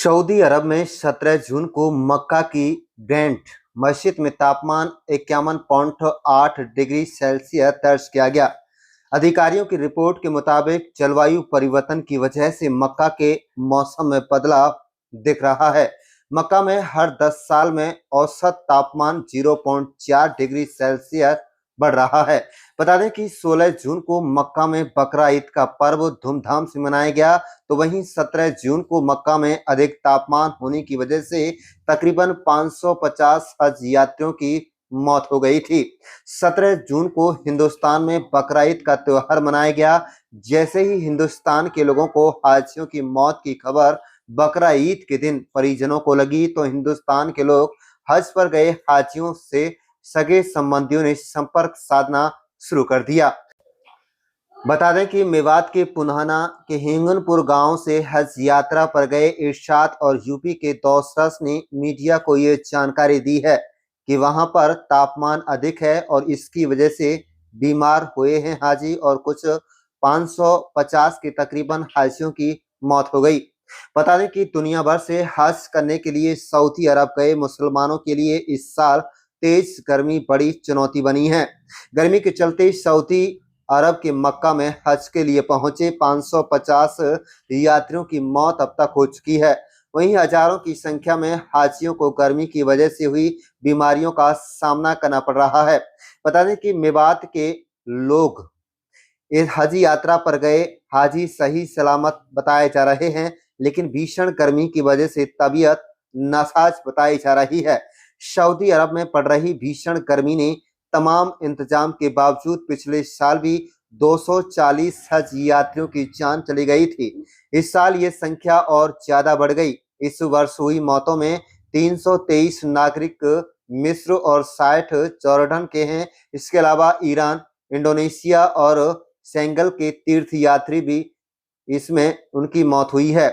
Saudi अरब में 17 जून को मक्का की ग्रैंड मस्जिद में तापमान 51.8 डिग्री सेल्सियस दर्ज किया गया। अधिकारियों की रिपोर्ट के मुताबिक जलवायु परिवर्तन की वजह से मक्का के मौसम में बदलाव दिख रहा है। मक्का में हर 10 साल में औसत तापमान 0.4 डिग्री सेल्सियस बढ़ रहा है। बता दें कि 16 जून को मक्का में बकरा ईद का पर्व धूमधाम से मनाया गया, तो वहीं 17 जून को मक्का में अधिक तापमान होने की वजह से तकरीबन 550 हज यात्रियों की मौत हो गई थी। 17 जून को हिंदुस्तान में बकरा ईद का त्योहार मनाया गया। जैसे ही हिंदुस्तान के लोगों को हाजियों की मौत की खबर बकरा ईद के दिन परिजनों को लगी, तो हिंदुस्तान के लोग हज पर गए हाजियों से सगे संबंधियों ने संपर्क साधना शुरू कर दिया। बता दें कि मेवात के पुन्हाना के हिंगनपुर गांव से हज यात्रा पर गए इरशाद और यूपी के दौसरस ने मीडिया को ये जानकारी दी है कि वहां पर तापमान अधिक है और इसकी वजह से बीमार हुए हैं हाजी और कुछ 550 के तकरीबन हाजियों की मौत हो गई। बता दें कि दुनिया भर से हज करने के लिए सऊदी अरब गए मुसलमानों के लिए इस साल तेज गर्मी बड़ी चुनौती बनी है। गर्मी के चलते सऊदी अरब के मक्का में हज के लिए पहुंचे 550 यात्रियों की मौत अब तक हो चुकी है। वहीं हजारों की संख्या में हाजियों को गर्मी की वजह से हुई बीमारियों का सामना करना पड़ रहा है। बता दें कि मेवात के लोग इस हज यात्रा पर गए हाजी सही सलामत बताए जा रहे हैं, लेकिन भीषण गर्मी की वजह से तबीयत नासाज बताई जा रही है। सऊदी अरब में पड़ रही भीषण गर्मी ने तमाम इंतजाम के बावजूद पिछले साल भी 240 हज यात्रियों की जान चली गई थी। इस साल ये संख्या और ज्यादा बढ़ गई। इस वर्ष हुई मौतों में 323 नागरिक मिस्र और 60 जॉर्डन के हैं। इसके अलावा ईरान, इंडोनेशिया और सेंगल के तीर्थ यात्री भी इसमें उनकी मौत हुई है।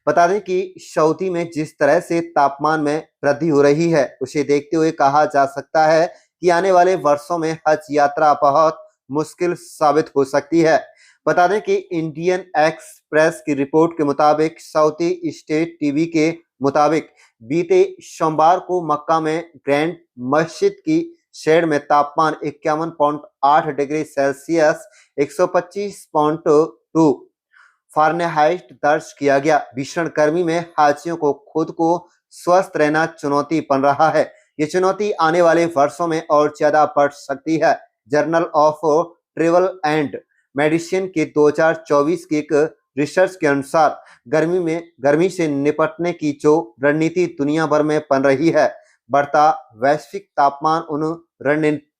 बता दें कि सऊदी में जिस तरह से तापमान में वृद्धि हो रही है, उसे देखते हुए कहा जा सकता है कि आने वाले वर्षों में हज यात्रा बहुत मुश्किल साबित हो सकती है। बता दें कि इंडियन एक्सप्रेस की रिपोर्ट के मुताबिक सऊदी स्टेट टीवी के मुताबिक बीते सोमवार को मक्का में ग्रैंड मस्जिद की शेड में तापमान 51.8 डिग्री सेल्सियस 125.2 फारेनहाइट दर्ज किया गया। भीषण गर्मी में हाजियों को खुद को स्वस्थ रहना चुनौती बन रहा है। ये चुनौती आने वाले वर्षों में और ज्यादा बढ़ सकती है। Journal of travel and medicine के 2024 की एक रिसर्च के अनुसार गर्मी से निपटने की जो रणनीति दुनिया भर में बन रही है, बढ़ता वैश्विक तापमान उन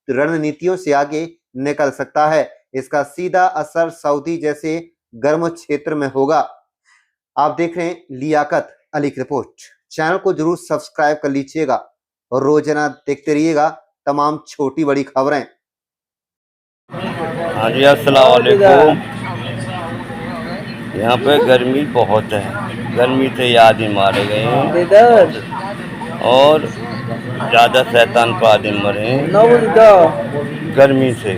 रणनीतियों से आगे निकल सकता है। इसका सीधा असर सऊदी जैसे गर्म क्षेत्र में होगा। आप देख रहे हैं लियाकत अली की रिपोर्ट। चैनल को जरूर सब्सक्राइब कर लीजिएगा और रोजाना देखते रहिएगा तमाम छोटी बड़ी खबरें। हाँ जी, अस्सलाम वालेकुम। यहाँ पे गर्मी बहुत है, गर्मी से आदमी मारे गए हैं और ज़्यादा शैतान पर आदमी मरे हैं गर्मी से।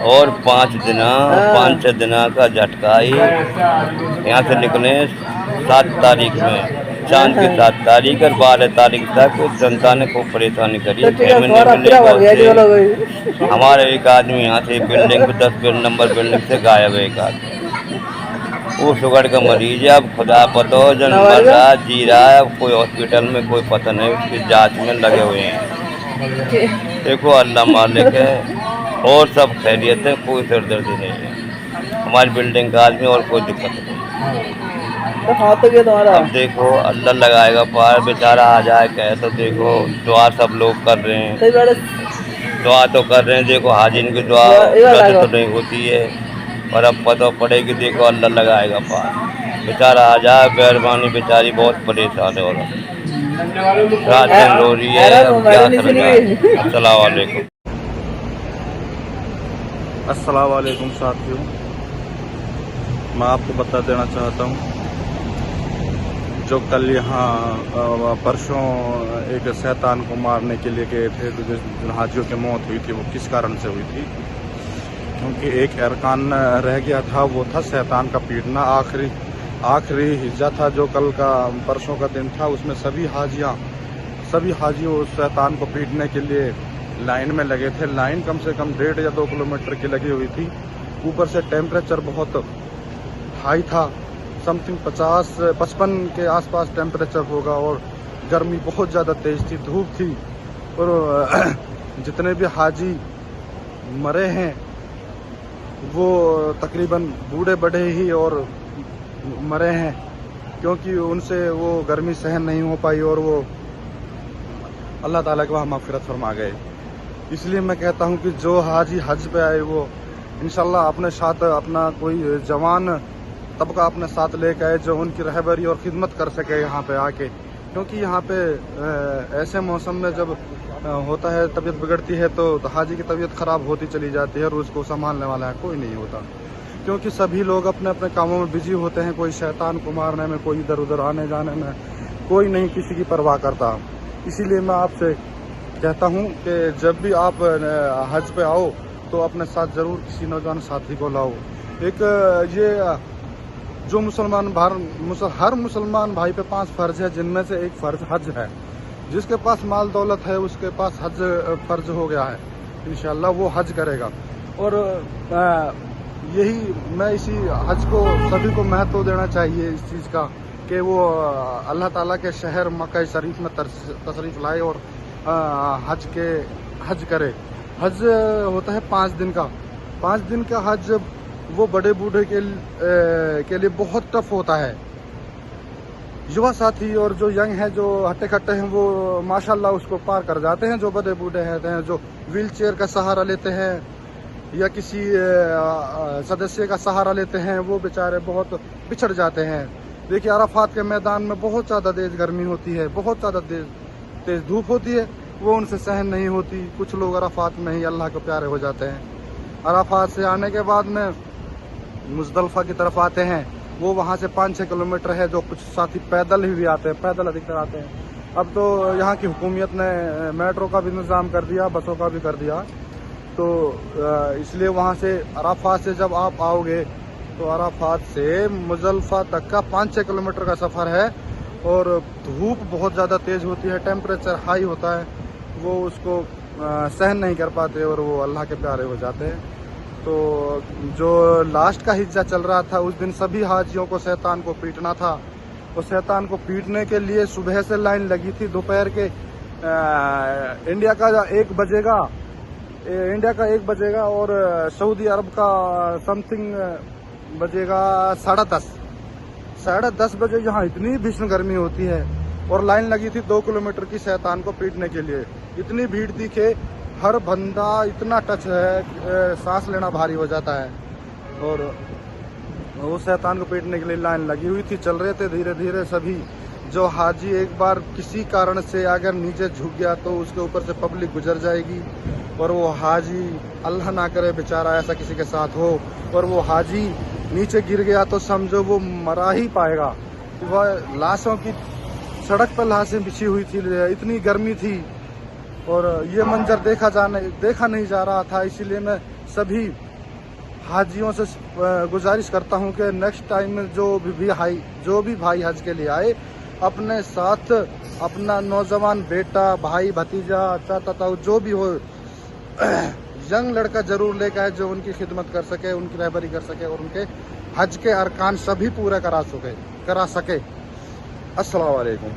और 5-6 दिन का झटका ही यहाँ से निकले 7 तारीख में, चांद की 7 तारीख और 12 तारीख तक जनता ने खूब परेशानी करी। 6 महीने हमारे एक आदमी यहाँ से बिल्डिंग पे 10 नंबर बिल्डिंग से गायब है। एक आदमी वो शुगर का मरीज है। अब खुदा पता हो जन मर रहा जी रहा है, कोई हॉस्पिटल में कोई पता नहीं, उसकी जांच में लगे हुए हैं। देखो अल्लाह मालिक है और सब खैरियत है, कोई सिर दर्द नहीं है हमारी बिल्डिंग का आदमी और कोई दिक्कत नहीं। तो हाँ तो क्या तुम्हारा? अब देखो अल्लाह लगाएगा पार, बेचारा आ जाए कहे तो देखो दुआ सब लोग कर रहे हैं, दुआ तो कर रहे हैं। देखो हाजिन की दुआ तो नहीं होती है और अब पता पड़ेगी, देखो अल्लाह लगाएगा पार, बेचारा आ जाए मेहरबानी। बेचारी बहुत परेशान है और रात दिन रो रही है, अब क्या करें। अस्सलाम वालेकुम। अस्सलाम वालेकुम साथियों, मैं आपको बता देना चाहता हूँ जो कल यहाँ परसों एक शैतान को मारने के लिए गए थे, तो जिन हाजियों की मौत हुई थी वो किस कारण से हुई थी? क्योंकि एक अरकान रह गया था, वो था शैतान का पीटना। आखिरी आखिरी हिज्जा था जो कल का परसों का दिन था, उसमें सभी हाजी उस शैतान को पीटने के लिए लाइन में लगे थे। लाइन कम से कम 1.5 या 2 किलोमीटर की लगी हुई थी। ऊपर से टेम्परेचर बहुत हाई था, समथिंग 50-55 के आसपास टेम्परेचर होगा, और गर्मी बहुत ज़्यादा तेज़ थी, धूप थी। और जितने भी हाजी मरे हैं वो तकरीबन बूढ़े बड़े ही और मरे हैं, क्योंकि उनसे वो गर्मी सहन नहीं हो पाई और वो अल्लाह ताला के वहाँ मग़फ़िरत फरमा गए। इसलिए मैं कहता हूँ कि जो हाजी हज पे आए वो इंशाल्लाह अपने साथ अपना कोई जवान तबका अपने साथ लेके आए जो उनकी रहबरी और खिदमत कर सके यहाँ पे आके, क्योंकि यहाँ पे ऐसे मौसम में जब होता है तबीयत बिगड़ती है तो हाजी की तबीयत ख़राब होती चली जाती है और उसको संभालने वाला है कोई नहीं होता, क्योंकि सभी लोग अपने अपने कामों में बिजी होते हैं। कोई शैतान को मारने में, कोई इधर उधर आने जाने में, कोई नहीं किसी की परवाह करता। इसीलिए मैं आपसे कहता हूँ कि जब भी आप हज पे आओ तो अपने साथ ज़रूर किसी नौजवान साथी को लाओ। एक ये जो हर मुसलमान भाई पे 5 फ़र्ज है, जिनमें से एक फ़र्ज हज है। जिसके पास माल दौलत है उसके पास हज फ़र्ज हो गया है, इंशाल्लाह वो हज करेगा। और यही मैं इसी हज को सभी को महत्व देना चाहिए इस चीज़ का कि वो अल्लाह ताला के शहर मक्का शरीफ में तशरीफ़ लाए और हज करे। हज होता है 5 दिन का। 5 दिन का हज वो बड़े बूढ़े के लिए बहुत टफ होता है। युवा साथी और जो यंग है, जो हट्टे कट्टे हैं, वो माशाल्लाह उसको पार कर जाते हैं। जो बड़े बूढ़े हैं, जो व्हील चेयर का सहारा लेते हैं या किसी सदस्य का सहारा लेते हैं, वो बेचारे बहुत पिछड़ जाते हैं। देखिए अराफात के मैदान में बहुत ज़्यादा तेज़ गर्मी होती है, बहुत ज़्यादा तेज़ धूप होती है, वो उनसे सहन नहीं होती। कुछ लोग अराफात में ही अल्लाह को प्यारे हो जाते हैं। अराफात से आने के बाद में मुज़दलिफ़ा की तरफ आते हैं। वो वहाँ से 5-6 किलोमीटर है, जो कुछ साथी पैदल ही भी आते हैं, पैदल अधिकतर आते हैं। अब तो यहाँ की हुकूमत ने मेट्रो का भी इंतज़ाम कर दिया, बसों का भी कर दिया, तो इसलिए वहाँ से अराफात से जब आप आओगे तो अराफात से मुज़दलिफ़ा तक का 5-6 किलोमीटर का सफ़र है, और धूप बहुत ज़्यादा तेज़ होती है, टेम्परेचर हाई होता है, वो उसको सहन नहीं कर पाते और वो अल्लाह के प्यारे हो जाते हैं। तो जो लास्ट का हिज्जा चल रहा था उस दिन सभी हाजियों को शैतान को पीटना था। और शैतान को पीटने के लिए सुबह से लाइन लगी थी। दोपहर के इंडिया का 1 बजेगा और सऊदी अरब का समथिंग बजेगा 10:30 बजे। यहाँ इतनी भीषण गर्मी होती है और लाइन लगी थी 2 किलोमीटर की शैतान को पीटने के लिए। इतनी भीड़ थी कि हर बंदा इतना टच है, सांस लेना भारी हो जाता है। और वो शैतान को पीटने के लिए लाइन लगी हुई थी, चल रहे थे धीरे धीरे सभी। जो हाजी एक बार किसी कारण से अगर नीचे झुक गया तो उसके ऊपर से पब्लिक गुजर जाएगी, और वो हाजी अल्लाह ना करे बेचारा ऐसा किसी के साथ हो और वो हाजी नीचे गिर गया तो समझो वो मरा ही पाएगा। वह लाशों की सड़क पर लाशें बिछी हुई थी, इतनी गर्मी थी और ये मंजर देखा नहीं जा रहा था। इसीलिए मैं सभी हाजियों से गुजारिश करता हूं कि नेक्स्ट टाइम में जो भी भाई हज के लिए आए, अपने साथ अपना नौजवान बेटा, भाई, भतीजा, चाचा, ताऊ जो भी हो, यंग लड़का जरूर लेकर आए जो उनकी खिदमत कर सके, उनकी रहबरी कर सके और उनके हज के अरकान सभी पूरा करा सके। अस्सलाम वालेकुम।